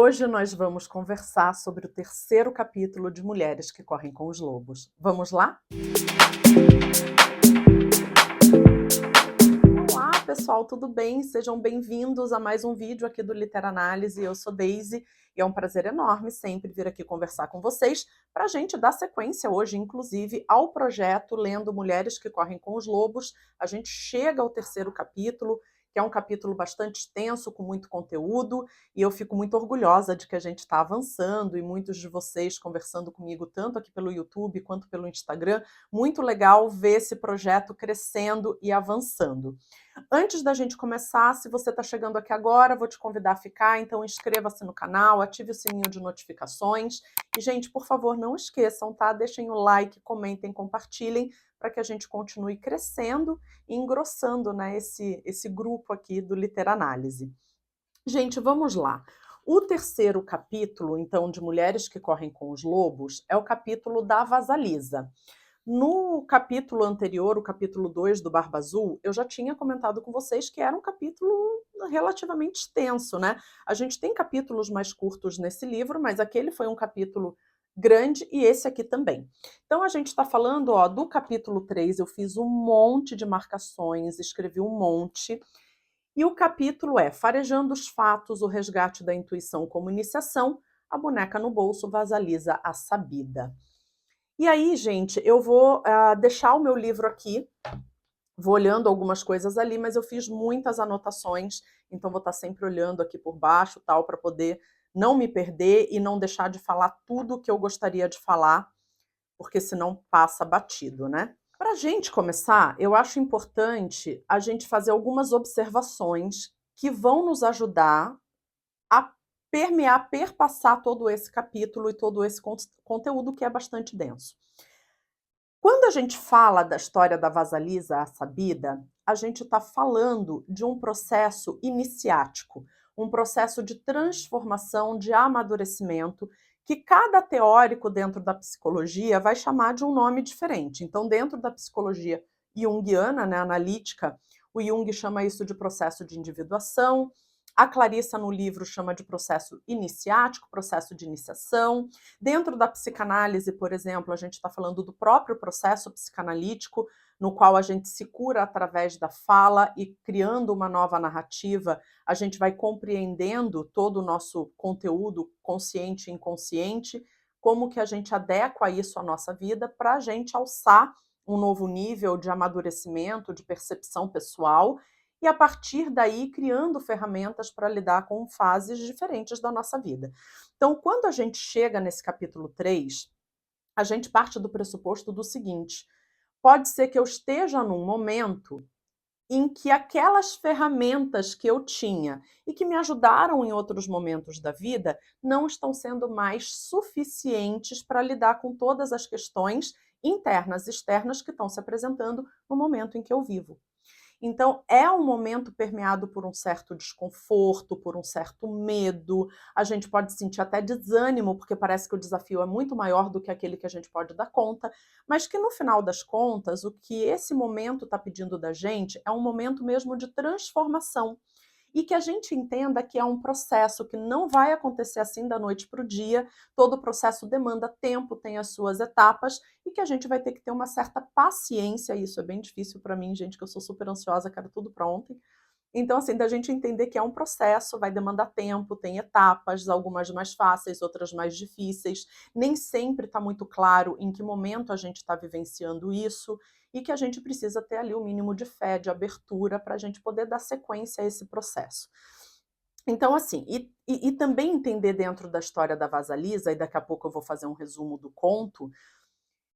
Hoje nós vamos conversar sobre o terceiro capítulo de Mulheres que Correm com os Lobos. Vamos lá? Olá, pessoal, tudo bem? Sejam bem-vindos a mais um vídeo aqui do Literanálise. Eu sou Daisy e é um prazer enorme sempre vir aqui conversar com vocês para a gente dar sequência hoje, inclusive, ao projeto Lendo Mulheres que Correm com os Lobos. A gente chega ao terceiro capítulo, que é um capítulo bastante extenso, com muito conteúdo, e eu fico muito orgulhosa de que a gente está avançando e muitos de vocês conversando comigo, tanto aqui pelo YouTube quanto pelo Instagram. Muito legal ver esse projeto crescendo e avançando. Antes da gente começar, se você está chegando aqui agora, vou te convidar a ficar, então inscreva-se no canal, ative o sininho de notificações. E, gente, por favor, não esqueçam, tá? Deixem o like, comentem, compartilhem, para que a gente continue crescendo e engrossando, né, esse grupo aqui do Literanálise. Gente, vamos lá. O terceiro capítulo, então, de Mulheres que Correm com os Lobos, é o capítulo da Vasalisa. No capítulo anterior, o capítulo 2 do Barba Azul, eu já tinha comentado com vocês que era um capítulo relativamente extenso, né? A gente tem capítulos mais curtos nesse livro, mas aquele foi um capítulo grande e esse aqui também. Então a gente está falando, ó, do capítulo 3, eu fiz um monte de marcações, escrevi um monte, e o capítulo é Farejando os Fatos, o Resgate da Intuição como Iniciação, a boneca no bolso, Vasalisa a Sabida. E aí, gente, eu vou deixar o meu livro aqui, vou olhando algumas coisas ali, mas eu fiz muitas anotações, então vou estar sempre olhando aqui por baixo, tal, para poder não me perder e não deixar de falar tudo o que eu gostaria de falar, porque senão passa batido, né? Para a gente começar, eu acho importante a gente fazer algumas observações que vão nos ajudar a permear, perpassar todo esse capítulo e todo esse conteúdo que é bastante denso. Quando a gente fala da história da Vasalisa a Sabida, a gente está falando de um processo iniciático, um processo de transformação, de amadurecimento, que cada teórico dentro da psicologia vai chamar de um nome diferente. Então, dentro da psicologia junguiana, né, analítica, o Jung chama isso de processo de individuação, a Clarissa no livro chama de processo iniciático, processo de iniciação. Dentro da psicanálise, por exemplo, a gente está falando do próprio processo psicanalítico, no qual a gente se cura através da fala e criando uma nova narrativa, a gente vai compreendendo todo o nosso conteúdo consciente e inconsciente, como que a gente adequa isso à nossa vida para a gente alçar um novo nível de amadurecimento, de percepção pessoal, e a partir daí criando ferramentas para lidar com fases diferentes da nossa vida. Então, quando a gente chega nesse capítulo 3, a gente parte do pressuposto do seguinte: pode ser que eu esteja num momento em que aquelas ferramentas que eu tinha e que me ajudaram em outros momentos da vida não estão sendo mais suficientes para lidar com todas as questões internas e externas que estão se apresentando no momento em que eu vivo. Então, é um momento permeado por um certo desconforto, por um certo medo. A gente pode sentir até desânimo, porque parece que o desafio é muito maior do que aquele que a gente pode dar conta, mas que no final das contas, o que esse momento está pedindo da gente é um momento mesmo de transformação. E que a gente entenda que é um processo que não vai acontecer assim da noite para o dia, todo o processo demanda tempo, tem as suas etapas, e que a gente vai ter que ter uma certa paciência, e isso é bem difícil para mim, gente, que eu sou super ansiosa, quero tudo para ontem. Então, assim, da gente entender que é um processo, vai demandar tempo, tem etapas, algumas mais fáceis, outras mais difíceis. Nem sempre está muito claro em que momento a gente está vivenciando isso e que a gente precisa ter ali o mínimo de fé, de abertura, para a gente poder dar sequência a esse processo. Então, assim, e também entender dentro da história da Vasalisa, e daqui a pouco eu vou fazer um resumo do conto,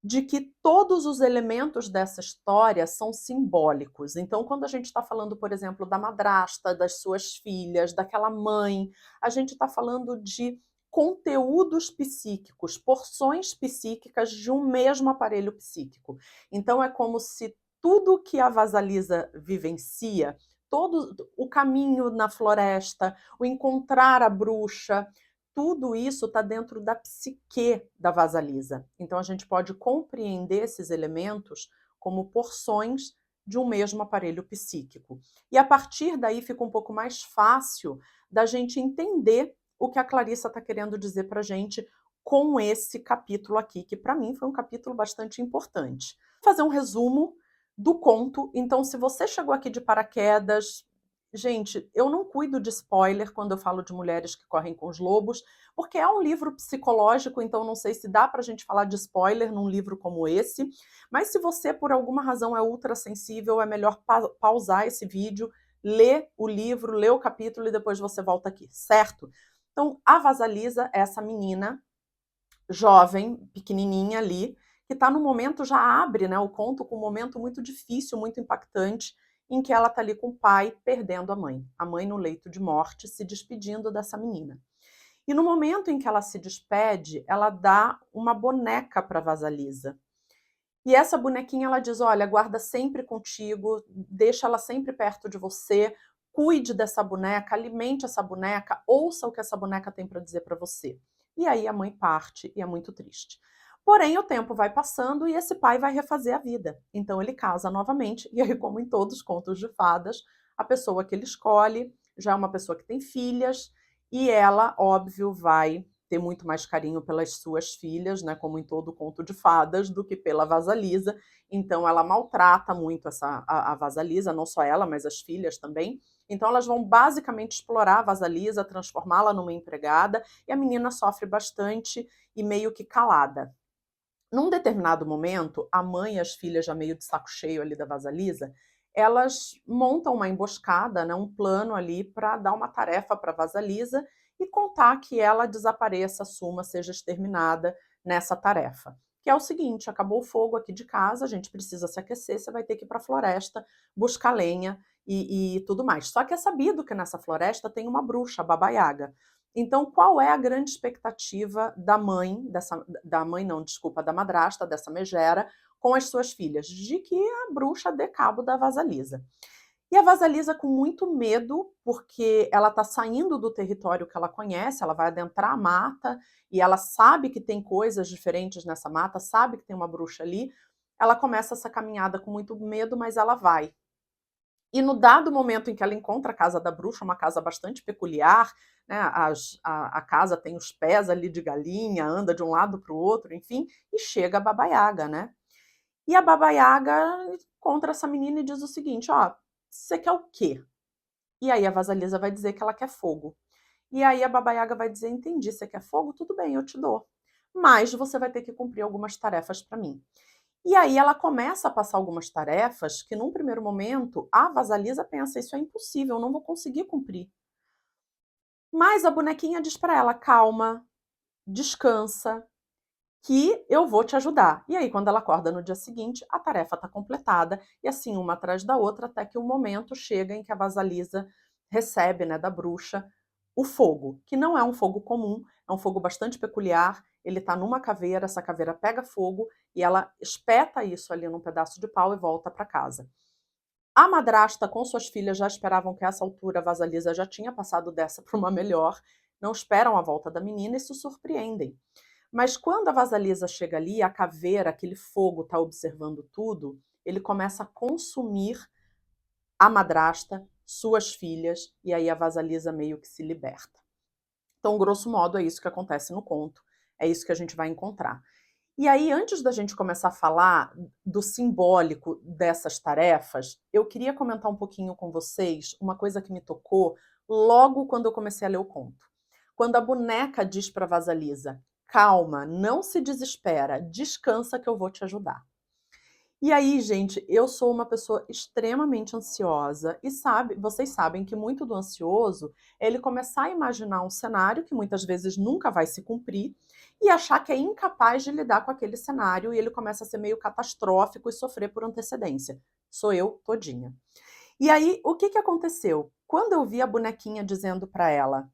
de que todos os elementos dessa história são simbólicos. Então, quando a gente está falando, por exemplo, da madrasta, das suas filhas, daquela mãe, a gente está falando de conteúdos psíquicos, porções psíquicas de um mesmo aparelho psíquico. Então, é como se tudo que a Vasalisa vivencia, todo o caminho na floresta, o encontrar a bruxa, tudo isso está dentro da psique da Vasalisa. Então, a gente pode compreender esses elementos como porções de um mesmo aparelho psíquico. E a partir daí fica um pouco mais fácil da gente entender o que a Clarissa está querendo dizer para a gente com esse capítulo aqui, que para mim foi um capítulo bastante importante. Vou fazer um resumo do conto. Então, se você chegou aqui de paraquedas, gente, eu não cuido de spoiler quando eu falo de mulheres que correm com os lobos, porque é um livro psicológico, então não sei se dá para a gente falar de spoiler num livro como esse, mas se você, por alguma razão, é ultra sensível, é melhor pausar esse vídeo, ler o livro, ler o capítulo e depois você volta aqui, certo? Então, a Vasalisa é essa menina jovem, pequenininha ali, que está no momento, já abre, né, o conto com um momento muito difícil, muito impactante, em que ela está ali com o pai perdendo a mãe no leito de morte, se despedindo dessa menina. E no momento em que ela se despede, ela dá uma boneca para Vasalisa. E essa bonequinha, ela diz, olha, guarda sempre contigo, deixa ela sempre perto de você, cuide dessa boneca, alimente essa boneca, ouça o que essa boneca tem para dizer para você. E aí a mãe parte e é muito triste. Porém, o tempo vai passando e esse pai vai refazer a vida. Então ele casa novamente, e aí, como em todos os contos de fadas, a pessoa que ele escolhe já é uma pessoa que tem filhas, e ela, óbvio, vai ter muito mais carinho pelas suas filhas, né, como em todo conto de fadas, do que pela Vasalisa. Então ela maltrata muito a Vasalisa, não só ela, mas as filhas também. Então elas vão basicamente explorar a Vasalisa, transformá-la numa empregada, e a menina sofre bastante e meio que calada. Num determinado momento, a mãe e as filhas, já meio de saco cheio ali da Vasalisa, elas montam uma emboscada, né, um plano ali para dar uma tarefa para a Vasalisa e contar que ela desapareça, suma, seja exterminada nessa tarefa. Que é o seguinte, acabou o fogo aqui de casa, a gente precisa se aquecer, você vai ter que ir para a floresta buscar lenha e tudo mais. Só que é sabido que nessa floresta tem uma bruxa, a Baba Yaga. Então, qual é a grande expectativa da mãe, da mãe não, desculpa, da madrasta, dessa megera, com as suas filhas? De que a bruxa dê cabo da Vasalisa. E a Vasalisa com muito medo, porque ela está saindo do território que ela conhece, ela vai adentrar a mata, e ela sabe que tem coisas diferentes nessa mata, sabe que tem uma bruxa ali, ela começa essa caminhada com muito medo, mas ela vai. E no dado momento em que ela encontra a casa da bruxa, uma casa bastante peculiar, né, a casa tem os pés ali de galinha, anda de um lado para o outro, enfim, e chega a Baba Yaga, né? E a Baba Yaga encontra essa menina e diz o seguinte, ó, você quer o quê? E aí a Vasalisa vai dizer que ela quer fogo. E aí a Baba Yaga vai dizer, entendi, você quer fogo? Tudo bem, eu te dou. Mas você vai ter que cumprir algumas tarefas para mim. E aí ela começa a passar algumas tarefas que, num primeiro momento, a Vasalisa pensa, isso é impossível, eu não vou conseguir cumprir. Mas a bonequinha diz para ela, calma, descansa, que eu vou te ajudar. E aí, quando ela acorda no dia seguinte, a tarefa está completada, e assim, uma atrás da outra, até que o momento chega em que a Vasalisa recebe, né, da bruxa, o fogo, que não é um fogo comum, é um fogo bastante peculiar, ele está numa caveira, essa caveira pega fogo, e ela espeta isso ali num pedaço de pau e volta para casa. A madrasta com suas filhas já esperavam que a essa altura a Vasalisa já tinha passado dessa para uma melhor, não esperam a volta da menina e se surpreendem. Mas quando a Vasalisa chega ali, a caveira, aquele fogo, está observando tudo, ele começa a consumir a madrasta, suas filhas, e aí a Vasalisa meio que se liberta. Então, grosso modo, é isso que acontece no conto, é isso que a gente vai encontrar. E aí, antes da gente começar a falar do simbólico dessas tarefas, eu queria comentar um pouquinho com vocês uma coisa que me tocou logo quando eu comecei a ler o conto. Quando a boneca diz para Vasalisa, calma, não se desespera, descansa que eu vou te ajudar. E aí, gente, eu sou uma pessoa extremamente ansiosa e vocês sabem que muito do ansioso é ele começar a imaginar um cenário que muitas vezes nunca vai se cumprir e achar que é incapaz de lidar com aquele cenário e ele começa a ser meio catastrófico e sofrer por antecedência. Sou eu todinha. E aí, o que aconteceu? Quando eu vi a bonequinha dizendo para ela,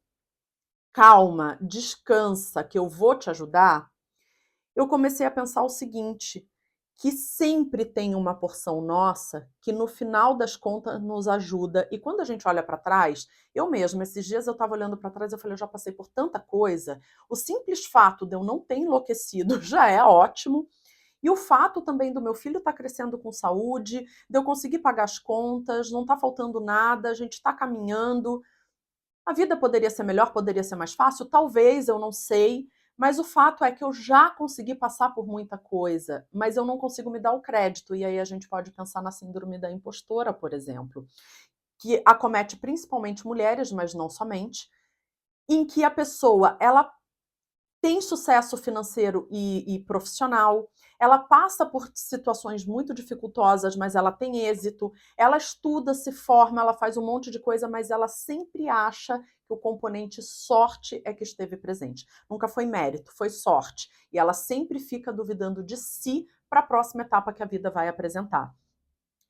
calma, descansa, que eu vou te ajudar, eu comecei a pensar o seguinte, que sempre tem uma porção nossa que no final das contas nos ajuda. E quando a gente olha para trás, eu mesma, esses dias eu estava olhando para trás, eu falei, eu já passei por tanta coisa. O simples fato de eu não ter enlouquecido já é ótimo. E o fato também do meu filho estar crescendo com saúde, de eu conseguir pagar as contas, não está faltando nada, a gente está caminhando. A vida poderia ser melhor, poderia ser mais fácil? Talvez, eu não sei. Mas o fato é que eu já consegui passar por muita coisa, mas eu não consigo me dar o crédito. E aí a gente pode pensar na síndrome da impostora, por exemplo, que acomete principalmente mulheres, mas não somente, em que a pessoa ela tem sucesso financeiro e profissional, ela passa por situações muito dificultosas, mas ela tem êxito, ela estuda, se forma, ela faz um monte de coisa, mas ela sempre acha que o componente sorte é que esteve presente. Nunca foi mérito, foi sorte. E ela sempre fica duvidando de si para a próxima etapa que a vida vai apresentar.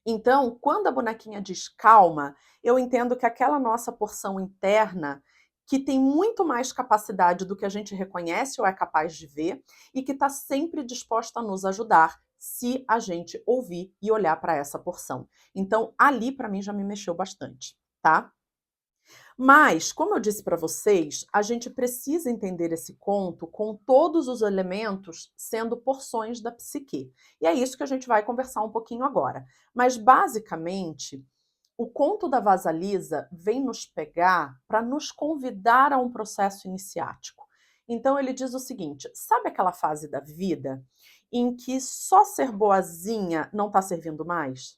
Então, quando a bonequinha diz calma, eu entendo que aquela nossa porção interna, que tem muito mais capacidade do que a gente reconhece ou é capaz de ver, e que está sempre disposta a nos ajudar se a gente ouvir e olhar para essa porção. Então, ali para mim já me mexeu bastante, tá? Mas, como eu disse para vocês, a gente precisa entender esse conto com todos os elementos sendo porções da psique. E é isso que a gente vai conversar um pouquinho agora. Mas, basicamente, o conto da Vasalisa vem nos pegar para nos convidar a um processo iniciático. Então, ele diz o seguinte: sabe aquela fase da vida em que só ser boazinha não está servindo mais?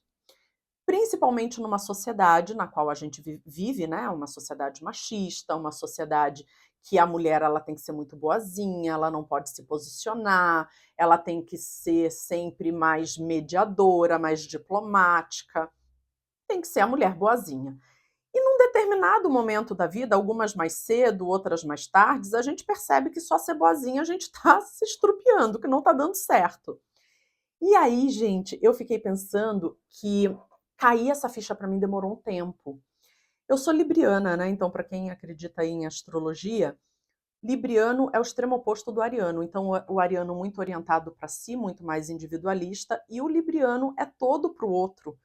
Principalmente numa sociedade na qual a gente vive, né, uma sociedade machista, uma sociedade que a mulher ela tem que ser muito boazinha, ela não pode se posicionar, ela tem que ser sempre mais mediadora, mais diplomática, tem que ser a mulher boazinha. E num determinado momento da vida, algumas mais cedo, outras mais tardes, a gente percebe que só ser boazinha a gente está se estrupiando, que não está dando certo. E aí, gente, eu fiquei pensando que cair essa ficha para mim demorou um tempo. Eu sou libriana, né? Então, para quem acredita em astrologia, libriano é o extremo oposto do ariano. Então, o ariano muito orientado para si, muito mais individualista, e o libriano é todo para o outro.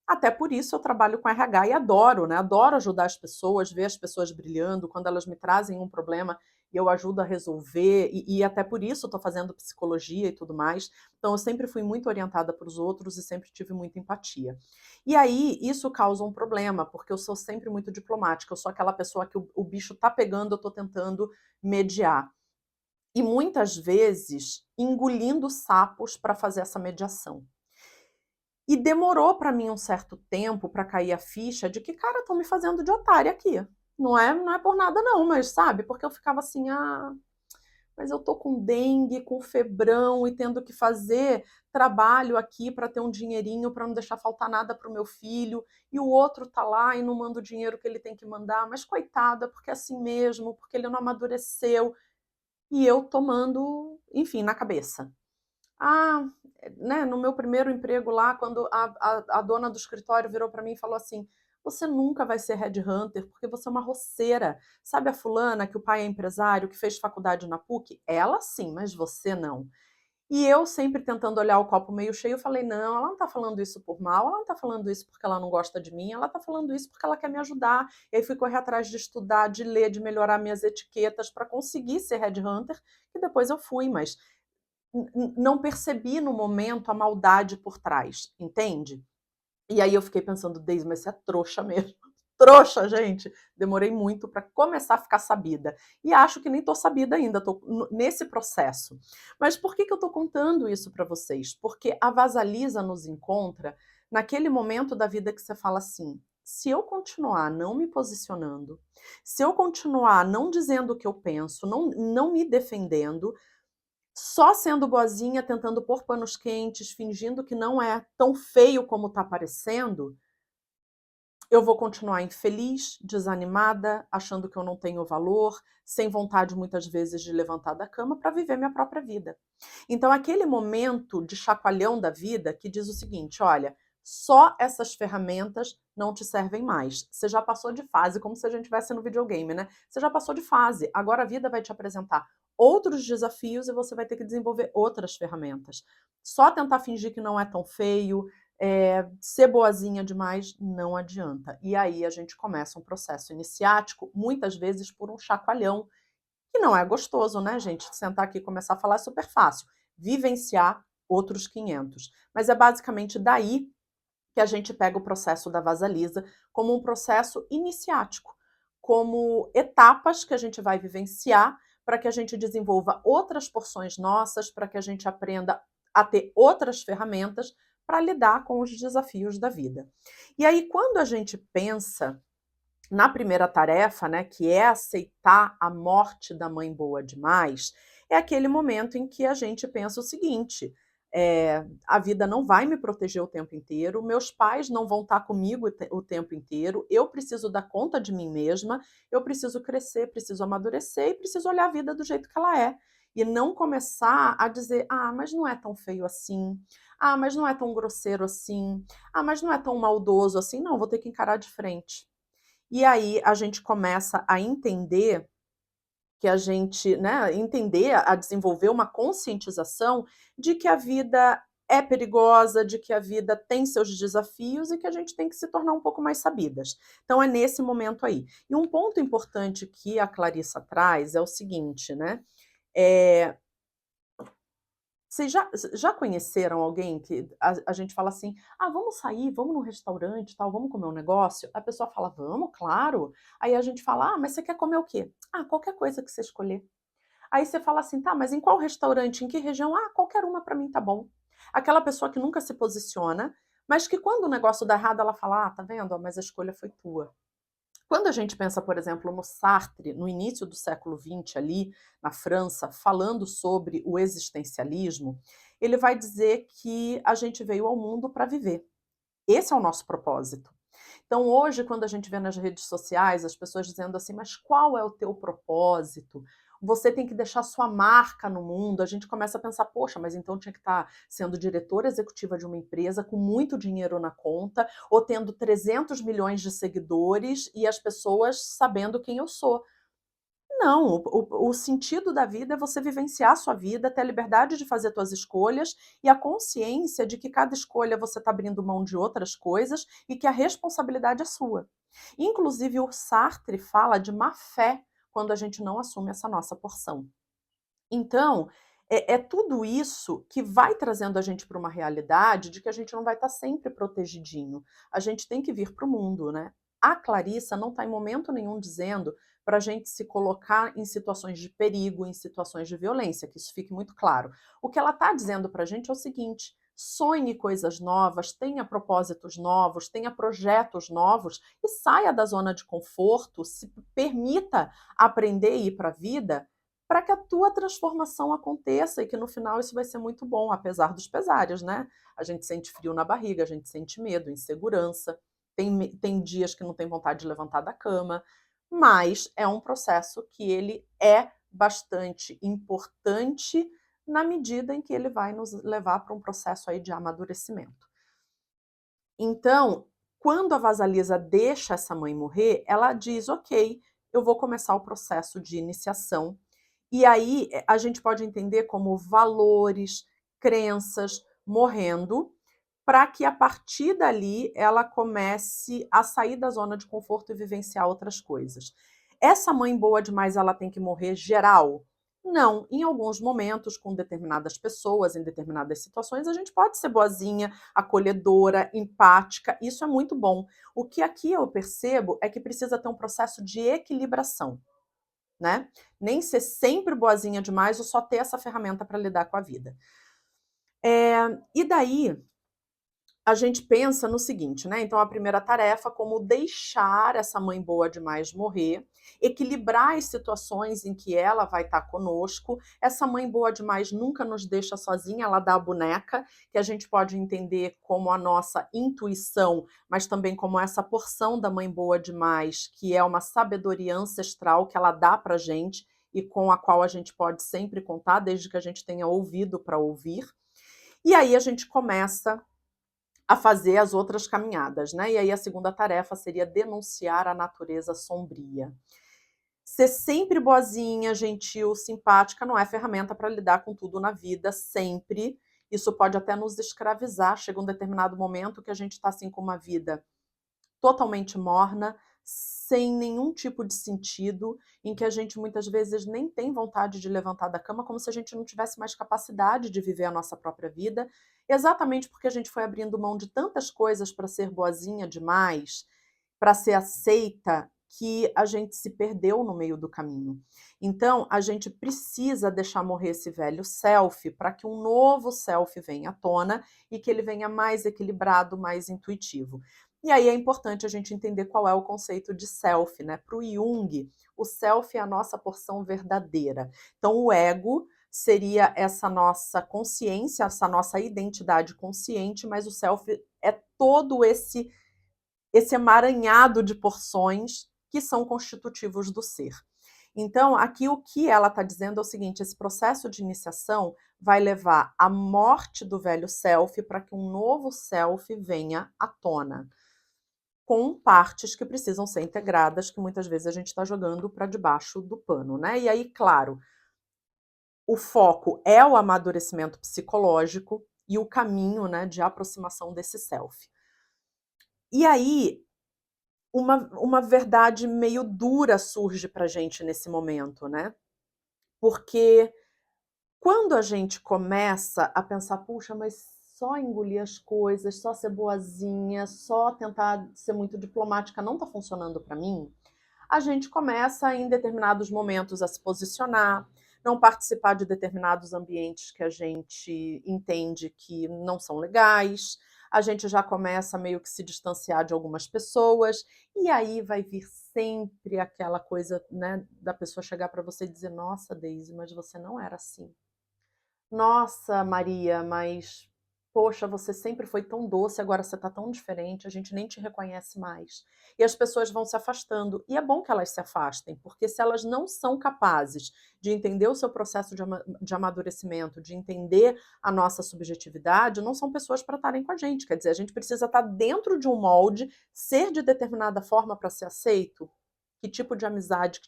Até por isso eu trabalho com RH e adoro, né? Adoro ajudar as pessoas, ver as pessoas brilhando, quando elas me trazem um problema e eu ajudo a resolver, e até por isso estou fazendo psicologia e tudo mais. Então eu sempre fui muito orientada para os outros e sempre tive muita empatia. E aí isso causa um problema, porque eu sou sempre muito diplomática, eu sou aquela pessoa que o bicho tá pegando, eu estou tentando mediar. E muitas vezes engolindo sapos para fazer essa mediação. E demorou para mim um certo tempo para cair a ficha de que, cara, estão me fazendo de otária aqui. Não é por nada não, mas sabe? Porque eu ficava assim, mas eu tô com dengue, com febrão e tendo que fazer trabalho aqui para ter um dinheirinho para não deixar faltar nada pro meu filho, e o outro tá lá e não manda o dinheiro que ele tem que mandar, mas coitada, porque é assim mesmo, porque ele não amadureceu, e eu tomando, enfim, na cabeça. Ah, né, no meu primeiro emprego lá, quando a dona do escritório virou para mim e falou assim: você nunca vai ser headhunter porque você é uma roceira. Sabe a fulana que o pai é empresário, que fez faculdade na PUC? Ela sim, mas você não. E eu sempre tentando olhar o copo meio cheio, eu falei: não, ela não tá falando isso por mal, ela não tá falando isso porque ela não gosta de mim, ela tá falando isso porque ela quer me ajudar. E aí fui correr atrás de estudar, de ler, de melhorar minhas etiquetas para conseguir ser headhunter, e depois eu fui, mas não percebi no momento a maldade por trás, entende? E aí eu fiquei pensando, Deise, mas você é trouxa mesmo. Trouxa, gente. Demorei muito para começar a ficar sabida. E acho que nem tô sabida ainda, tô nesse processo. Mas por que eu tô contando isso para vocês? Porque a Vasalisa nos encontra naquele momento da vida que você fala assim: se eu continuar não me posicionando, se eu continuar não dizendo o que eu penso, não me defendendo, só sendo boazinha, tentando pôr panos quentes, fingindo que não é tão feio como tá parecendo, eu vou continuar infeliz, desanimada, achando que eu não tenho valor, sem vontade muitas vezes de levantar da cama para viver minha própria vida. Então, aquele momento de chacoalhão da vida que diz o seguinte: olha, só essas ferramentas não te servem mais. Você já passou de fase, como se a gente estivesse no videogame, né? Você já passou de fase. Agora a vida vai te apresentar outros desafios e você vai ter que desenvolver outras ferramentas. Só tentar fingir que não é tão feio, ser boazinha demais não adianta. E aí a gente começa um processo iniciático, muitas vezes por um chacoalhão, que não é gostoso, né, gente? Sentar aqui e começar a falar é super fácil. Vivenciar outros 500. Mas é basicamente daí que a gente pega o processo da Vasalisa como um processo iniciático. como etapas que a gente vai vivenciar para que a gente desenvolva outras porções nossas, para que a gente aprenda a ter outras ferramentas para lidar com os desafios da vida. E aí, quando a gente pensa na primeira tarefa, né, que é aceitar a morte da mãe boa demais, é aquele momento em que a gente pensa o seguinte: a vida não vai me proteger o tempo inteiro, meus pais não vão estar comigo o tempo inteiro, eu preciso dar conta de mim mesma, eu preciso crescer, preciso amadurecer e preciso olhar a vida do jeito que ela é. E não começar a dizer, ah, mas não é tão feio assim, ah, mas não é tão grosseiro assim, ah, mas não é tão maldoso assim, não, vou ter que encarar de frente. E aí a gente começa a entender que a gente, né, entender, a desenvolver uma conscientização de que a vida é perigosa, de que a vida tem seus desafios e que a gente tem que se tornar um pouco mais sabidas. Então é nesse momento aí. E um ponto importante que a Clarissa traz é o seguinte, né? É, vocês já conheceram alguém que a gente fala assim: "Ah, vamos sair, vamos num restaurante tal, vamos comer um negócio?" A pessoa fala: "Vamos, claro". Aí a gente fala: "Ah, mas você quer comer o quê?" "Ah, qualquer coisa que você escolher". Aí você fala assim: "Tá, mas em qual restaurante, em que região?" "Ah, qualquer uma pra mim tá bom". Aquela pessoa que nunca se posiciona, mas que quando o negócio dá errado ela fala: "Ah, tá vendo, ó, mas a escolha foi tua". Quando a gente pensa, por exemplo, no Sartre, no início do século XX, ali na França, falando sobre o existencialismo, ele vai dizer que a gente veio ao mundo para viver. Esse é o nosso propósito. Então, hoje, quando a gente vê nas redes sociais as pessoas dizendo assim, mas qual é o teu propósito? Você tem que deixar sua marca no mundo. A gente começa a pensar, poxa, mas então tinha que estar sendo diretora executiva de uma empresa com muito dinheiro na conta, ou tendo 300 milhões de seguidores e as pessoas sabendo quem eu sou. Não, o sentido da vida é você vivenciar a sua vida, ter a liberdade de fazer suas escolhas e a consciência de que cada escolha você está abrindo mão de outras coisas e que a responsabilidade é sua. Inclusive, o Sartre fala de má fé quando a gente não assume essa nossa porção. Então, é tudo isso que vai trazendo a gente para uma realidade de que a gente não vai estar sempre protegidinho. A gente tem que vir para o mundo, né? A Clarissa não está em momento nenhum dizendo para a gente se colocar em situações de perigo, em situações de violência, que isso fique muito claro. O que ela está dizendo para a gente é o seguinte: sonhe coisas novas, tenha propósitos novos, tenha projetos novos e saia da zona de conforto, se permita aprender e ir para a vida para que a tua transformação aconteça e que no final isso vai ser muito bom, apesar dos pesares, né? A gente sente frio na barriga, a gente sente medo, insegurança, tem dias que não tem vontade de levantar da cama, mas é um processo que ele é bastante importante na medida em que ele vai nos levar para um processo aí de amadurecimento. Então, quando a Vasalisa deixa essa mãe morrer, ela diz: ok, eu vou começar o processo de iniciação e aí a gente pode entender como valores, crenças morrendo, para que a partir dali ela comece a sair da zona de conforto e vivenciar outras coisas. Essa mãe boa demais, ela tem que morrer geral? Não, em alguns momentos, com determinadas pessoas, em determinadas situações, a gente pode ser boazinha, acolhedora, empática, isso é muito bom. O que aqui eu percebo é que precisa ter um processo de equilibração, né? Nem ser sempre boazinha demais ou só ter essa ferramenta para lidar com a vida. E daí a gente pensa no seguinte, né? Então a primeira tarefa, como deixar essa mãe boa demais morrer, equilibrar as situações em que ela vai estar conosco. Essa mãe boa demais nunca nos deixa sozinha, ela dá a boneca, que a gente pode entender como a nossa intuição, mas também como essa porção da mãe boa demais, que é uma sabedoria ancestral que ela dá pra gente e com a qual a gente pode sempre contar, desde que a gente tenha ouvido para ouvir. E aí a gente começa a fazer as outras caminhadas, né? E aí a segunda tarefa seria denunciar a natureza sombria. Ser sempre boazinha, gentil, simpática não é ferramenta para lidar com tudo na vida, sempre. Isso pode até nos escravizar. Chega um determinado momento que a gente está assim com uma vida totalmente morna, sem nenhum tipo de sentido, em que a gente muitas vezes nem tem vontade de levantar da cama, como se a gente não tivesse mais capacidade de viver a nossa própria vida, exatamente porque a gente foi abrindo mão de tantas coisas para ser boazinha demais, para ser aceita, que a gente se perdeu no meio do caminho. Então, a gente precisa deixar morrer esse velho self para que um novo self venha à tona e que ele venha mais equilibrado, mais intuitivo. E aí é importante a gente entender qual é o conceito de self, né? Para o Jung, o self é a nossa porção verdadeira. Então, o ego seria essa nossa consciência, essa nossa identidade consciente, mas o self é todo esse emaranhado de porções que são constitutivos do ser. Então, aqui o que ela está dizendo é o seguinte: esse processo de iniciação vai levar à morte do velho self para que um novo self venha à tona, com partes que precisam ser integradas, que muitas vezes a gente está jogando para debaixo do pano, né? E aí, claro, o foco é o amadurecimento psicológico e o caminho, né, de aproximação desse self. E aí, uma verdade meio dura surge pra gente nesse momento, né? Porque quando a gente começa a pensar, puxa, mas só engolir as coisas, só ser boazinha, só tentar ser muito diplomática não tá funcionando para mim, a gente começa em determinados momentos a se posicionar, não participar de determinados ambientes que a gente entende que não são legais, a gente já começa meio que se distanciar de algumas pessoas, e aí vai vir sempre aquela coisa, né, da pessoa chegar para você e dizer: nossa, Daisy, mas você não era assim. Nossa, Maria, mas poxa, você sempre foi tão doce, agora você tá tão diferente, a gente nem te reconhece mais. E as pessoas vão se afastando. E é bom que elas se afastem, porque se elas não são capazes de entender o seu processo de amadurecimento, de entender a nossa subjetividade, não são pessoas para estarem com a gente. Quer dizer, a gente precisa estar dentro de um molde, ser de determinada forma para ser aceito. Que tipo de amizade,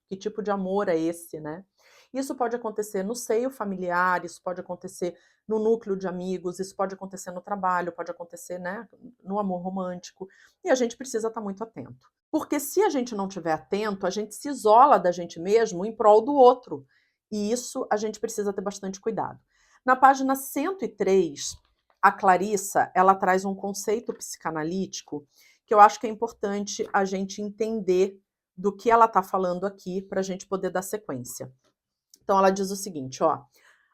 que tipo de amor é esse, né? Isso pode acontecer no seio familiar, isso pode acontecer no núcleo de amigos, isso pode acontecer no trabalho, pode acontecer, né, no amor romântico. E a gente precisa estar muito atento. Porque se a gente não estiver atento, a gente se isola da gente mesmo em prol do outro. E isso a gente precisa ter bastante cuidado. Na página 103, a Clarissa, ela traz um conceito psicanalítico que eu acho que é importante a gente entender do que ela está falando aqui para a gente poder dar sequência. Então ela diz o seguinte, ó: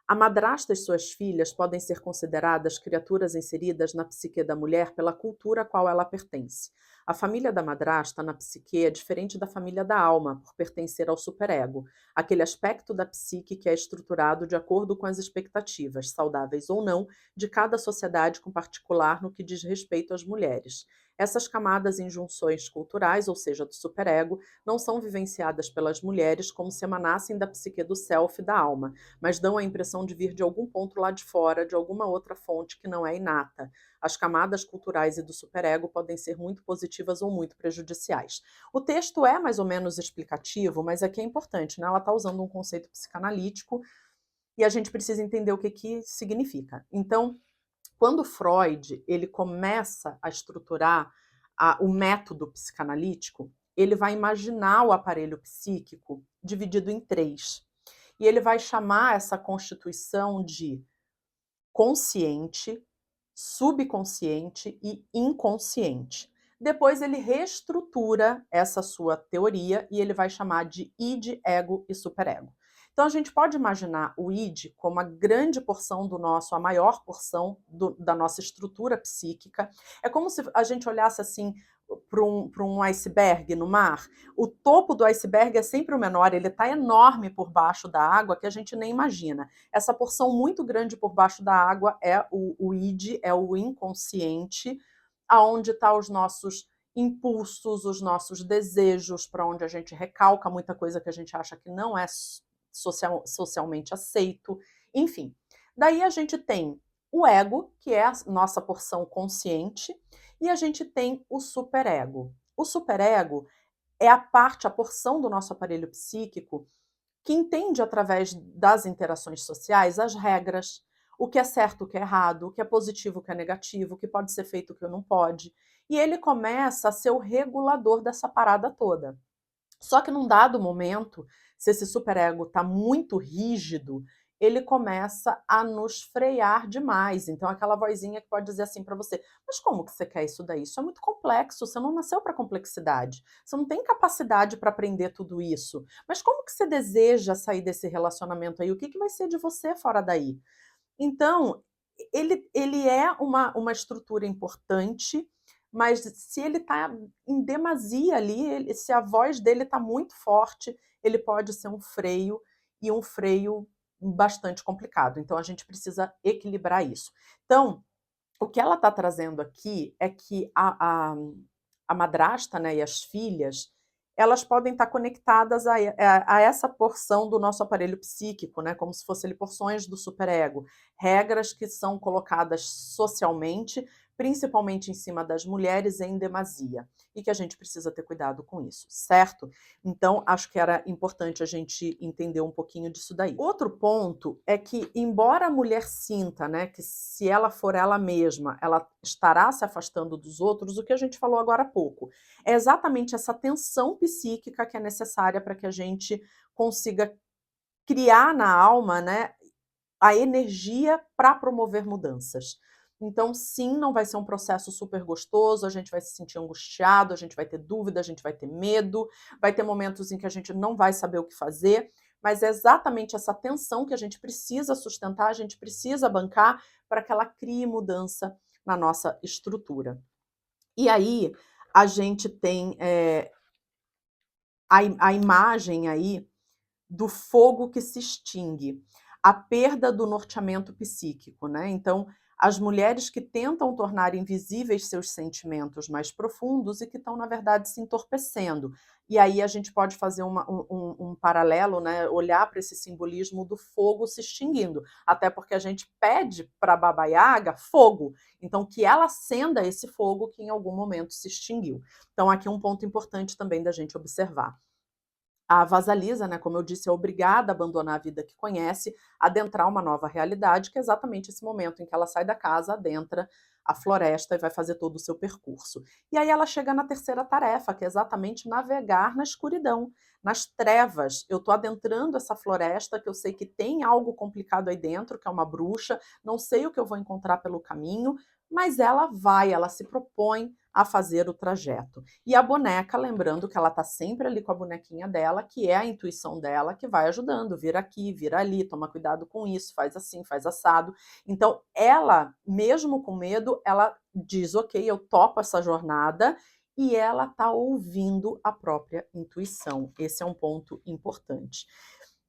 a madrasta e suas filhas podem ser consideradas criaturas inseridas na psique da mulher pela cultura a qual ela pertence. A família da madrasta na psique é diferente da família da alma, por pertencer ao superego, aquele aspecto da psique que é estruturado de acordo com as expectativas, saudáveis ou não, de cada sociedade com particular no que diz respeito às mulheres. Essas camadas e injunções culturais, ou seja, do superego, não são vivenciadas pelas mulheres como se emanassem da psique do self, da alma, mas dão a impressão de vir de algum ponto lá de fora, de alguma outra fonte que não é inata. As camadas culturais e do superego podem ser muito positivas ou muito prejudiciais. O texto é mais ou menos explicativo, mas aqui é importante, né? Ela está usando um conceito psicanalítico e a gente precisa entender o que significa. Então, quando Freud ele começa a estruturar o método psicanalítico, ele vai imaginar o aparelho psíquico dividido em três. E ele vai chamar essa constituição de consciente, subconsciente e inconsciente. Depois ele reestrutura essa sua teoria e ele vai chamar de id, ego e superego. Então a gente pode imaginar o id como a grande porção do nosso, a maior porção da nossa estrutura psíquica. É como se a gente olhasse assim para um iceberg no mar. O topo do iceberg é sempre o menor, ele está enorme por baixo da água que a gente nem imagina. Essa porção muito grande por baixo da água é o id, é o inconsciente, aonde está os nossos impulsos, os nossos desejos, para onde a gente recalca muita coisa que a gente acha que não é socialmente aceito, enfim. Daí a gente tem o ego, que é a nossa porção consciente, e a gente tem o superego. O superego é a parte, a porção do nosso aparelho psíquico que entende através das interações sociais as regras, o que é certo, o que é errado, o que é positivo, o que é negativo, o que pode ser feito, o que não pode. E ele começa a ser o regulador dessa parada toda. Só que num dado momento, se esse superego está muito rígido ele começa a nos frear demais. Então, aquela vozinha que pode dizer assim para você: mas como que você quer isso daí? Isso é muito complexo, você não nasceu para complexidade, você não tem capacidade para aprender tudo isso. Mas como que você deseja sair desse relacionamento aí? O que, que vai ser de você fora daí? Então, ele é uma estrutura importante, mas se ele está em demasia ali, se a voz dele está muito forte, ele pode ser um freio, e um freio bastante complicado. Então, a gente precisa equilibrar isso. Então, o que ela está trazendo aqui é que a madrasta, né, e as filhas, elas podem estar conectadas a essa porção do nosso aparelho psíquico, né, como se fossem ali porções do superego, regras que são colocadas socialmente, principalmente em cima das mulheres, em demasia, e que a gente precisa ter cuidado com isso, certo? Então, acho que era importante a gente entender um pouquinho disso daí. Outro ponto é que, embora a mulher sinta, né, que se ela for ela mesma, ela estará se afastando dos outros, o que a gente falou agora há pouco, é exatamente essa tensão psíquica que é necessária para que a gente consiga criar na alma, né, a energia para promover mudanças. Então, sim, não vai ser um processo super gostoso, a gente vai se sentir angustiado, a gente vai ter dúvida, a gente vai ter medo, vai ter momentos em que a gente não vai saber o que fazer, mas é exatamente essa tensão que a gente precisa sustentar, a gente precisa bancar para que ela crie mudança na nossa estrutura. E aí, a gente tem a imagem aí do fogo que se extingue, a perda do norteamento psíquico, né? Então, as mulheres que tentam tornar invisíveis seus sentimentos mais profundos e que estão, na verdade, se entorpecendo. E aí a gente pode fazer um paralelo, né? Olhar para esse simbolismo do fogo se extinguindo. Até porque a gente pede para a Baba Yaga fogo. Então, que ela acenda esse fogo que em algum momento se extinguiu. Então, aqui um ponto importante também da gente observar. A Vasalisa, né, como eu disse, é obrigada a abandonar a vida que conhece, adentrar uma nova realidade, que é exatamente esse momento em que ela sai da casa, adentra a floresta e vai fazer todo o seu percurso. E aí ela chega na terceira tarefa, que é exatamente navegar na escuridão, nas trevas. Eu estou adentrando essa floresta, que eu sei que tem algo complicado aí dentro, que é uma bruxa, não sei o que eu vou encontrar pelo caminho, mas ela vai, ela se propõe a fazer o trajeto. E a boneca, lembrando que ela está sempre ali com a bonequinha dela, que é a intuição dela, que vai ajudando, vira aqui, vira ali, toma cuidado com isso, faz assim, faz assado. Então, ela, mesmo com medo, ela diz, ok, eu topo essa jornada, e ela está ouvindo a própria intuição. Esse é um ponto importante.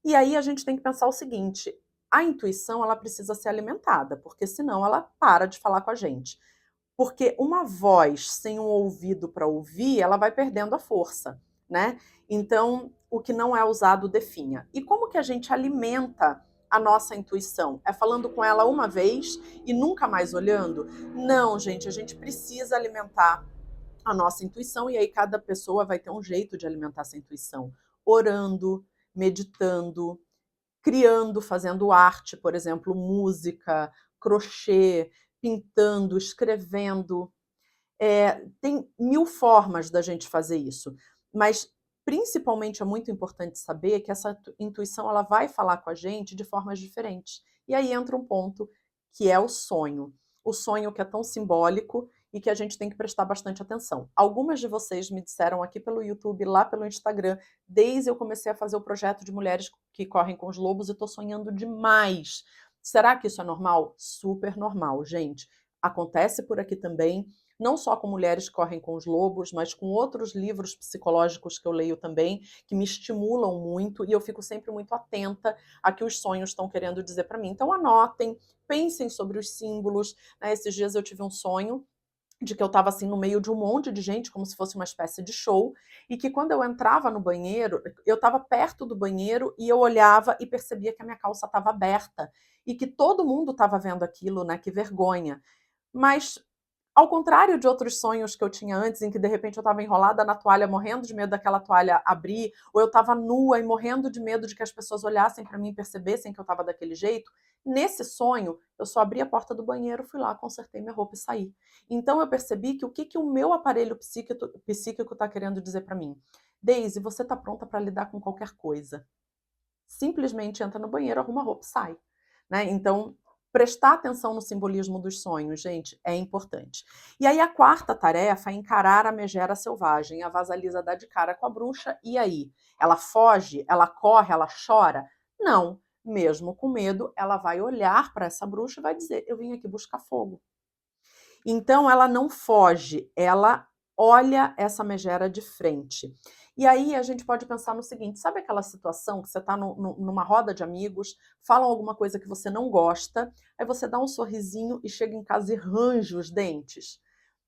E aí a gente tem que pensar o seguinte, a intuição ela precisa ser alimentada, porque senão ela para de falar com a gente. Porque uma voz sem um ouvido para ouvir, ela vai perdendo a força, né? Então, o que não é usado definha. E como que a gente alimenta a nossa intuição? É falando com ela uma vez e nunca mais olhando? Não, gente, a gente precisa alimentar a nossa intuição e aí cada pessoa vai ter um jeito de alimentar essa intuição. Orando, meditando, criando, fazendo arte, por exemplo, música, crochê, pintando, escrevendo. Tem mil formas da gente fazer isso, mas principalmente é muito importante saber que essa intuição ela vai falar com a gente de formas diferentes. E aí entra um ponto que é o sonho. O sonho que é tão simbólico e que a gente tem que prestar bastante atenção. Algumas de vocês me disseram aqui pelo YouTube, lá pelo Instagram, desde eu comecei a fazer o projeto de mulheres que correm com os lobos e estou sonhando demais. Será que isso é normal? Super normal, gente. Acontece por aqui também, não só com Mulheres que Correm com os Lobos, mas com outros livros psicológicos que eu leio também, que me estimulam muito e eu fico sempre muito atenta a que os sonhos estão querendo dizer para mim. Então anotem, pensem sobre os símbolos. Né? Esses dias eu tive um sonho de que eu estava assim no meio de um monte de gente, como se fosse uma espécie de show, e que quando eu entrava no banheiro, eu estava perto do banheiro e eu olhava e percebia que a minha calça estava aberta e que todo mundo estava vendo aquilo, né? Que vergonha. Mas ao contrário de outros sonhos que eu tinha antes, em que de repente eu estava enrolada na toalha, morrendo de medo daquela toalha abrir, ou eu estava nua e morrendo de medo de que as pessoas olhassem para mim e percebessem que eu estava daquele jeito, nesse sonho eu só abri a porta do banheiro, fui lá, consertei minha roupa e saí. Então eu percebi que o que o meu aparelho psíquico está querendo dizer para mim? Daisy, você está pronta para lidar com qualquer coisa. simplesmente entra no banheiro, arruma a roupa e sai, né? Então, prestar atenção no simbolismo dos sonhos, gente, é importante. E aí a quarta tarefa é encarar a megera selvagem. A Vasalisa dá de cara com a bruxa, e aí? Ela foge? Ela corre? Ela chora? Não. Mesmo com medo, ela vai olhar para essa bruxa e vai dizer: eu vim aqui buscar fogo. Então ela não foge, ela olha essa megera de frente. E aí a gente pode pensar no seguinte: sabe aquela situação que você está numa roda de amigos, falam alguma coisa que você não gosta, aí você dá um sorrisinho e chega em casa e range os dentes?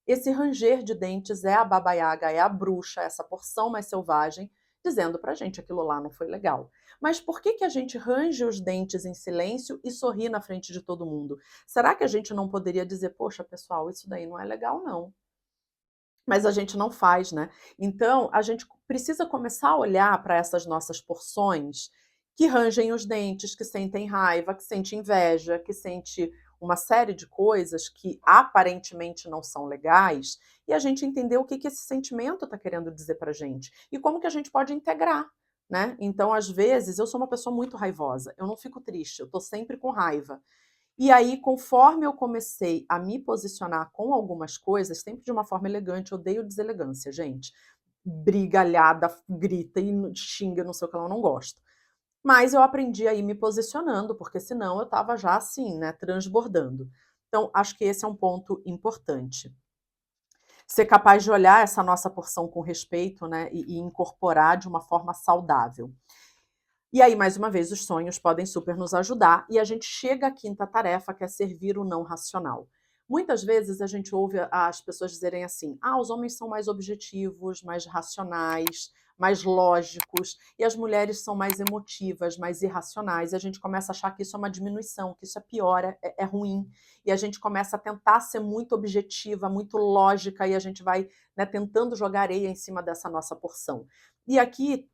Esse ranger de dentes é a Baba Yaga, é a bruxa, essa porção mais selvagem, dizendo pra gente aquilo lá não foi legal. Mas por que, que a gente range os dentes em silêncio e sorri na frente de todo mundo? Será que a gente não poderia dizer, poxa, pessoal, isso daí não é legal, não? Mas a gente não faz, né? Então, a gente precisa começar a olhar para essas nossas porções que rangem os dentes, que sentem raiva, que sente inveja, que sente uma série de coisas que aparentemente não são legais, e a gente entender o que, que esse sentimento está querendo dizer para a gente e como que a gente pode integrar. Né? Então, às vezes, eu sou uma pessoa muito raivosa, eu não fico triste, eu estou sempre com raiva. E aí, conforme eu comecei a me posicionar com algumas coisas, sempre de uma forma elegante, eu odeio deselegância, gente. Brigalhada, grita e xinga, não sei o que, eu não gosto. Mas eu aprendi a ir me posicionando, porque senão eu estava já assim, né, transbordando. Então, acho que esse é um ponto importante. Ser capaz de olhar essa nossa porção com respeito, né, e incorporar de uma forma saudável. E aí, mais uma vez, os sonhos podem super nos ajudar e a gente chega à quinta tarefa, que é servir o não racional. Muitas vezes a gente ouve as pessoas dizerem assim: ah, os homens são mais objetivos, mais racionais, mais lógicos, e as mulheres são mais emotivas, mais irracionais. E a gente começa a achar que isso é uma diminuição, que isso é pior, é ruim. E a gente começa a tentar ser muito objetiva, muito lógica, e a gente vai, né, tentando jogar areia em cima dessa nossa porção. E aqui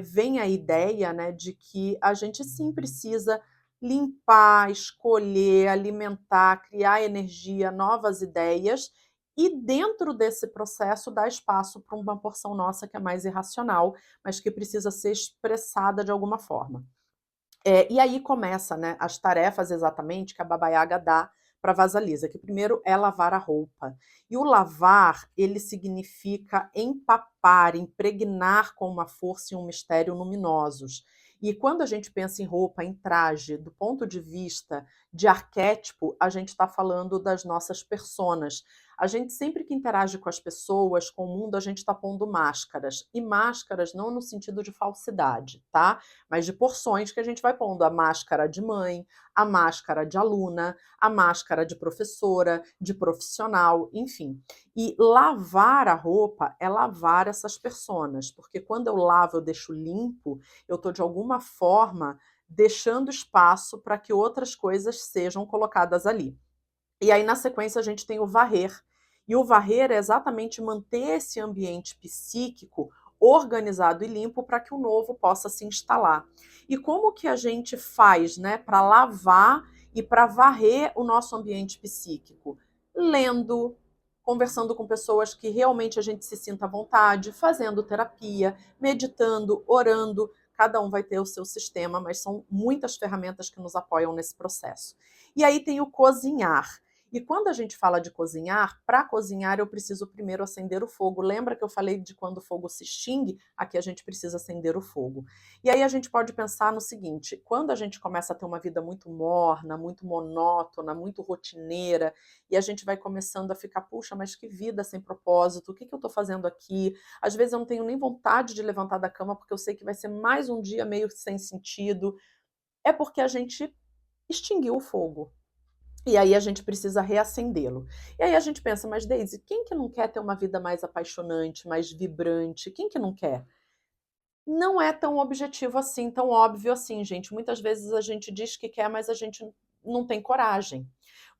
vem a ideia, né, de que a gente sim precisa limpar, escolher, alimentar, criar energia, novas ideias, e dentro desse processo dar espaço para uma porção nossa que é mais irracional, mas que precisa ser expressada de alguma forma. E aí começa, né, as tarefas exatamente que a Baba Yaga dá para Vasalisa, que primeiro é lavar a roupa. E o lavar, ele significa empapar, impregnar com uma força e um mistério luminosos. E quando a gente pensa em roupa, em traje, do ponto de vista de arquétipo, a gente está falando das nossas personas. A gente sempre que interage com as pessoas, com o mundo, a gente está pondo máscaras. E máscaras não no sentido de falsidade, tá? Mas de porções que a gente vai pondo a máscara de mãe, a máscara de aluna, a máscara de professora, de profissional, enfim. E lavar a roupa é lavar essas personas, porque quando eu lavo, eu deixo limpo, eu estou de alguma forma deixando espaço para que outras coisas sejam colocadas ali. E aí, na sequência, a gente tem o varrer. E o varrer é exatamente manter esse ambiente psíquico organizado e limpo para que o novo possa se instalar. E como que a gente faz, né, para lavar e para varrer o nosso ambiente psíquico? Lendo, conversando com pessoas que realmente a gente se sinta à vontade, fazendo terapia, meditando, orando. Cada um vai ter o seu sistema, mas são muitas ferramentas que nos apoiam nesse processo. E aí tem o cozinhar. E quando a gente fala de cozinhar, para cozinhar eu preciso primeiro acender o fogo. Lembra que eu falei de quando o fogo se extingue? Aqui a gente precisa acender o fogo. E aí a gente pode pensar no seguinte: quando a gente começa a ter uma vida muito morna, muito monótona, muito rotineira, e a gente vai começando a ficar, puxa, mas que vida sem propósito, o que eu estou fazendo aqui? Às vezes eu não tenho nem vontade de levantar da cama porque eu sei que vai ser mais um dia meio sem sentido. É porque a gente extinguiu o fogo. E aí a gente precisa reacendê-lo. E aí a gente pensa, mas Daisy, quem que não quer ter uma vida mais apaixonante, mais vibrante? Quem que não quer? Não é tão objetivo assim, tão óbvio assim, gente. Muitas vezes a gente diz que quer, mas a gente não tem coragem.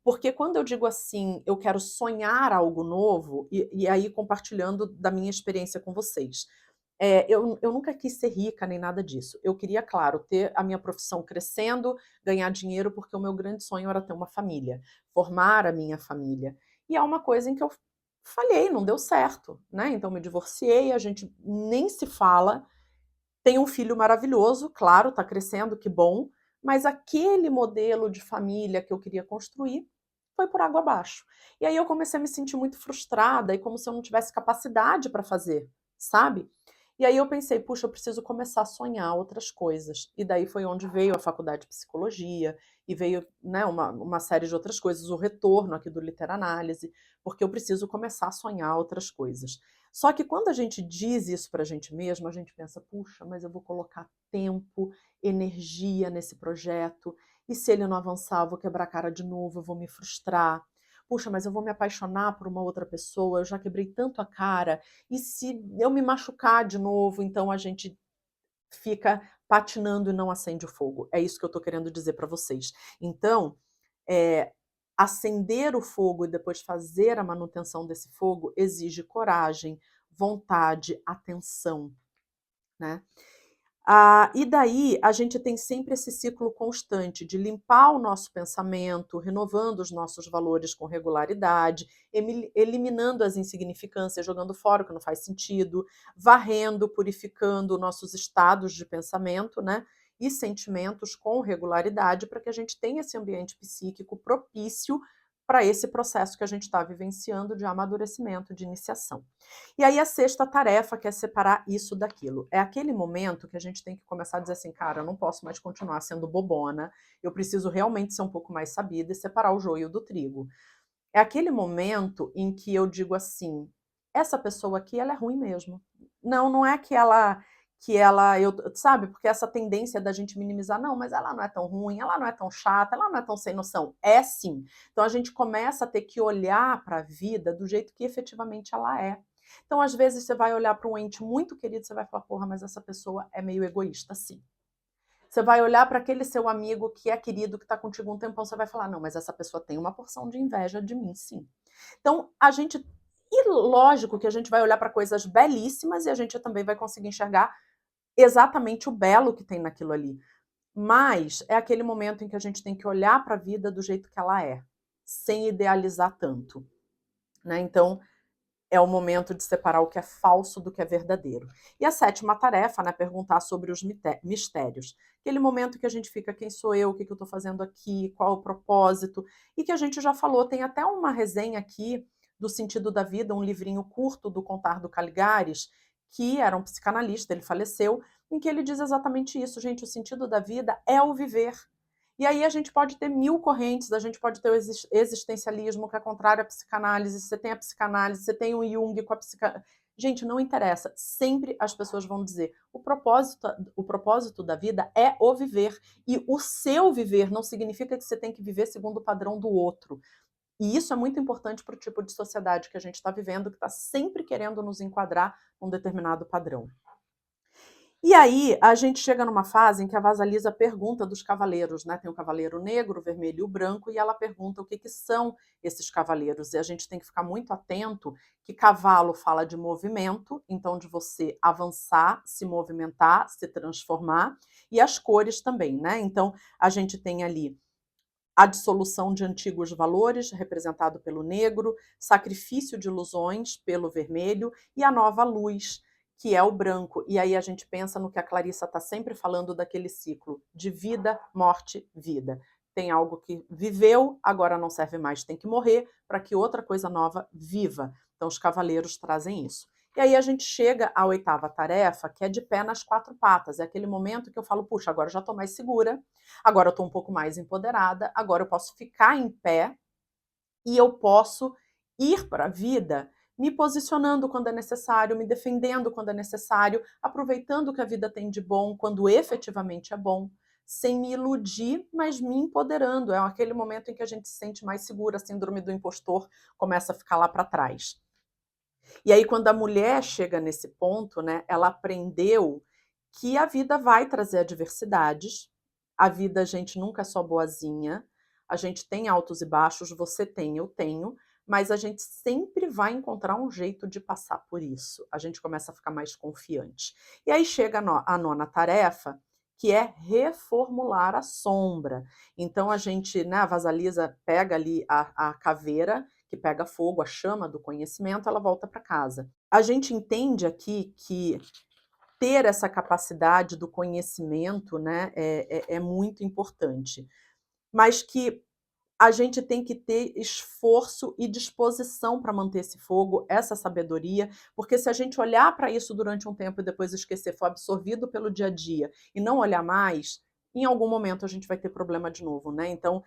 Porque quando eu digo assim, eu quero sonhar algo novo, e aí compartilhando da minha experiência com vocês. Eu nunca quis ser rica nem nada disso. Eu queria, claro, ter a minha profissão crescendo, ganhar dinheiro, porque o meu grande sonho era ter uma família, formar a minha família. E é uma coisa em que eu falhei, não deu certo, né? Então me divorciei, a gente nem se fala. Tem um filho maravilhoso, claro, está crescendo, que bom, mas aquele modelo de família que eu queria construir foi por água abaixo. E aí eu comecei a me sentir muito frustrada e como se eu não tivesse capacidade para fazer, sabe? E aí eu pensei, puxa, eu preciso começar a sonhar outras coisas. E daí foi onde veio a faculdade de psicologia e veio, né, uma série de outras coisas, o retorno aqui do Literanálise, porque eu preciso começar a sonhar outras coisas. Só que quando a gente diz isso para a gente mesmo, a gente pensa, puxa, mas eu vou colocar tempo, energia nesse projeto, e se ele não avançar, eu vou quebrar a cara de novo, eu vou me frustrar. Puxa, mas eu vou me apaixonar por uma outra pessoa, eu já quebrei tanto a cara, e se eu me machucar de novo, então a gente fica patinando e não acende o fogo. É isso que eu estou querendo dizer para vocês. Então, acender o fogo e depois fazer a manutenção desse fogo exige coragem, vontade, atenção, né? E daí a gente tem sempre esse ciclo constante de limpar o nosso pensamento, renovando os nossos valores com regularidade, eliminando as insignificâncias, jogando fora o que não faz sentido, varrendo, purificando nossos estados de pensamento, né? E sentimentos com regularidade para que a gente tenha esse ambiente psíquico propício para esse processo que a gente está vivenciando de amadurecimento, de iniciação. E aí a sexta tarefa, que é separar isso daquilo. É aquele momento que a gente tem que começar a dizer assim, cara, eu não posso mais continuar sendo bobona, eu preciso realmente ser um pouco mais sabida e separar o joio do trigo. É aquele momento em que eu digo assim, essa pessoa aqui, ela é ruim mesmo. Não, não é sabe, porque essa tendência da gente minimizar, não, mas ela não é tão ruim, ela não é tão chata, ela não é tão sem noção. É sim. Então a gente começa a ter que olhar para a vida do jeito que efetivamente ela é. Então, às vezes, você vai olhar para um ente muito querido, você vai falar, porra, mas essa pessoa é meio egoísta, sim. Você vai olhar para aquele seu amigo que é querido, que está contigo um tempão, você vai falar, não, mas essa pessoa tem uma porção de inveja de mim, sim. Então, e lógico que a gente vai olhar para coisas belíssimas e a gente também vai conseguir enxergar exatamente o belo que tem naquilo ali. Mas é aquele momento em que a gente tem que olhar para a vida do jeito que ela é, sem idealizar tanto, né? Então, é o momento de separar o que é falso do que é verdadeiro. E a sétima tarefa, né, perguntar sobre os mistérios. Aquele momento que a gente fica, quem sou eu, o que eu estou fazendo aqui, qual o propósito, e que a gente já falou, tem até uma resenha aqui do Sentido da Vida, um livrinho curto do Contar do Caligares, que era um psicanalista, ele faleceu, em que ele diz exatamente isso, gente, o sentido da vida é o viver. E aí a gente pode ter mil correntes, a gente pode ter o existencialismo, que é contrário à psicanálise, você tem a psicanálise, você tem o Jung com a psicanálise. Gente, não interessa. Sempre as pessoas vão dizer o propósito da vida é o viver. E o seu viver não significa que você tem que viver segundo o padrão do outro. E isso é muito importante para o tipo de sociedade que a gente está vivendo, que está sempre querendo nos enquadrar num determinado padrão. E aí, a gente chega numa fase em que a Vasalisa pergunta dos cavaleiros, né? Tem o cavaleiro negro, o vermelho e o branco, e ela pergunta o que são esses cavaleiros. E a gente tem que ficar muito atento que cavalo fala de movimento, então de você avançar, se movimentar, se transformar, e as cores também, né? Então, a gente tem ali a dissolução de antigos valores, representado pelo negro, sacrifício de ilusões, pelo vermelho, e a nova luz, que é o branco. E aí a gente pensa no que a Clarissa está sempre falando daquele ciclo de vida, morte, vida. Tem algo que viveu, agora não serve mais, tem que morrer para que outra coisa nova viva. Então os cavaleiros trazem isso. E aí a gente chega à oitava tarefa, que é de pé nas quatro patas. É aquele momento que eu falo, puxa, agora eu já estou mais segura, agora eu estou um pouco mais empoderada, agora eu posso ficar em pé e eu posso ir para a vida me posicionando quando é necessário, me defendendo quando é necessário, aproveitando o que a vida tem de bom quando efetivamente é bom, sem me iludir, mas me empoderando. É aquele momento em que a gente se sente mais segura, a síndrome do impostor começa a ficar lá para trás. E aí, quando a mulher chega nesse ponto, né, ela aprendeu que a vida vai trazer adversidades, a vida, a gente nunca é só boazinha, a gente tem altos e baixos, você tem, eu tenho, mas a gente sempre vai encontrar um jeito de passar por isso. A gente começa a ficar mais confiante. E aí chega a nona tarefa, que é reformular a sombra. Então a gente, né, a Vasalisa pega ali a caveira, que pega fogo, a chama do conhecimento, ela volta para casa. A gente entende aqui que ter essa capacidade do conhecimento, né, é muito importante. Mas que a gente tem que ter esforço e disposição para manter esse fogo, essa sabedoria, porque se a gente olhar para isso durante um tempo e depois esquecer, for absorvido pelo dia a dia e não olhar mais, em algum momento a gente vai ter problema de novo, né? Então,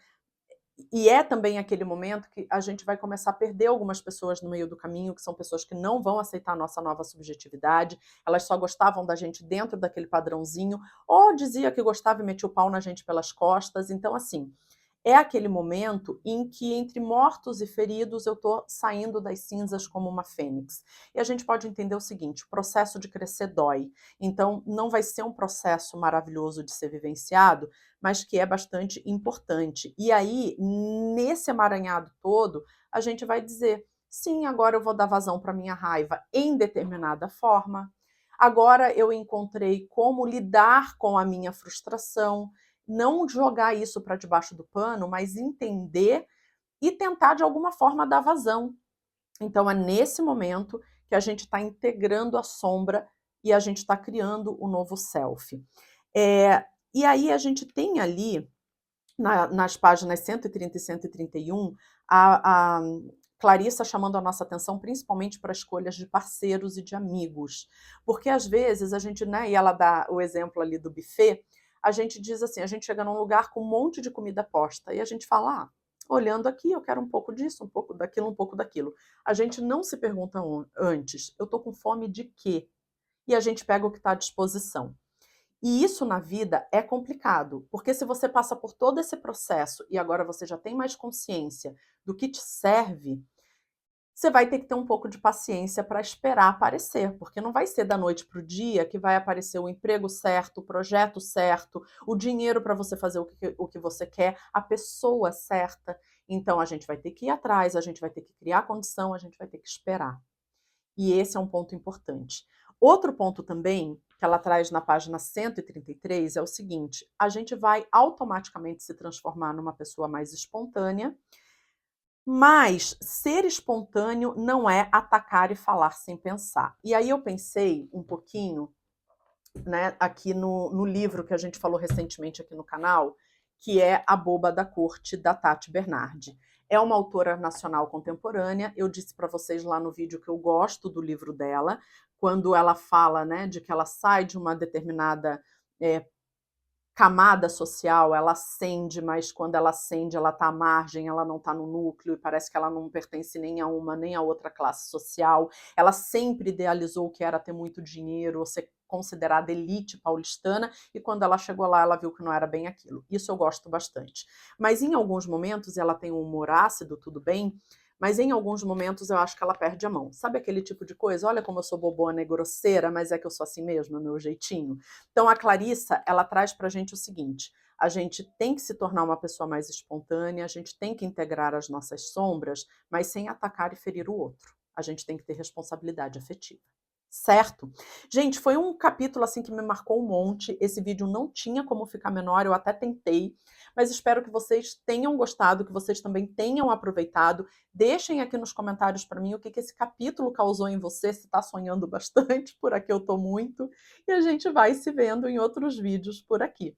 e é também aquele momento que a gente vai começar a perder algumas pessoas no meio do caminho, que são pessoas que não vão aceitar a nossa nova subjetividade, elas só gostavam da gente dentro daquele padrãozinho, ou dizia que gostava e metia o pau na gente pelas costas. Então, assim, é aquele momento em que, entre mortos e feridos, eu estou saindo das cinzas como uma fênix. E a gente pode entender o seguinte: o processo de crescer dói. Então, não vai ser um processo maravilhoso de ser vivenciado, mas que é bastante importante. E aí, nesse emaranhado todo, a gente vai dizer: sim, agora eu vou dar vazão para minha raiva em determinada forma. Agora eu encontrei como lidar com a minha frustração, não jogar isso para debaixo do pano, mas entender e tentar de alguma forma dar vazão. Então é nesse momento que a gente está integrando a sombra e a gente está criando o novo self. E aí a gente tem ali, nas páginas 130 e 131, a Clarissa chamando a nossa atenção principalmente para escolhas de parceiros e de amigos. Porque às vezes a gente, né, e ela dá o exemplo ali do buffet, a gente diz assim, a gente chega num lugar com um monte de comida posta e a gente fala, olhando aqui, eu quero um pouco disso, um pouco daquilo, um pouco daquilo. A gente não se pergunta antes, eu tô com fome de quê? E a gente pega o que está à disposição. E isso na vida é complicado, porque se você passa por todo esse processo e agora você já tem mais consciência do que te serve, você vai ter que ter um pouco de paciência para esperar aparecer, porque não vai ser da noite para o dia que vai aparecer o emprego certo, o projeto certo, o dinheiro para você fazer o que você quer, a pessoa certa. Então a gente vai ter que ir atrás, a gente vai ter que criar condição, a gente vai ter que esperar. E esse é um ponto importante. Outro ponto também, que ela traz na página 133, é o seguinte: a gente vai automaticamente se transformar numa pessoa mais espontânea, mas ser espontâneo não é atacar e falar sem pensar. E aí eu pensei um pouquinho, né, aqui no livro que a gente falou recentemente aqui no canal, que é A Boba da Corte, da Tati Bernardi. É uma autora nacional contemporânea. Eu disse para vocês lá no vídeo que eu gosto do livro dela, quando ela fala, né, de que ela sai de uma determinada camada social, ela ascende, mas quando ela ascende, ela está à margem, ela não está no núcleo, e parece que ela não pertence nem a uma nem a outra classe social. Ela sempre idealizou o que era ter muito dinheiro, ou ser considerada elite paulistana, e quando ela chegou lá, ela viu que não era bem aquilo. Isso eu gosto bastante. Mas em alguns momentos, ela tem um humor ácido, tudo bem, mas em alguns momentos eu acho que ela perde a mão. Sabe aquele tipo de coisa? Olha como eu sou bobona e grosseira, mas é que eu sou assim mesmo, é meu jeitinho. Então a Clarissa, ela traz pra gente o seguinte: a gente tem que se tornar uma pessoa mais espontânea, a gente tem que integrar as nossas sombras, mas sem atacar e ferir o outro. A gente tem que ter responsabilidade afetiva. Certo? Gente, foi um capítulo assim que me marcou um monte. Esse vídeo não tinha como ficar menor, eu até tentei, mas espero que vocês tenham gostado, que vocês também tenham aproveitado. Deixem aqui nos comentários para mim o que esse capítulo causou em você, se está sonhando bastante, por aqui eu tô muito, e a gente vai se vendo em outros vídeos por aqui.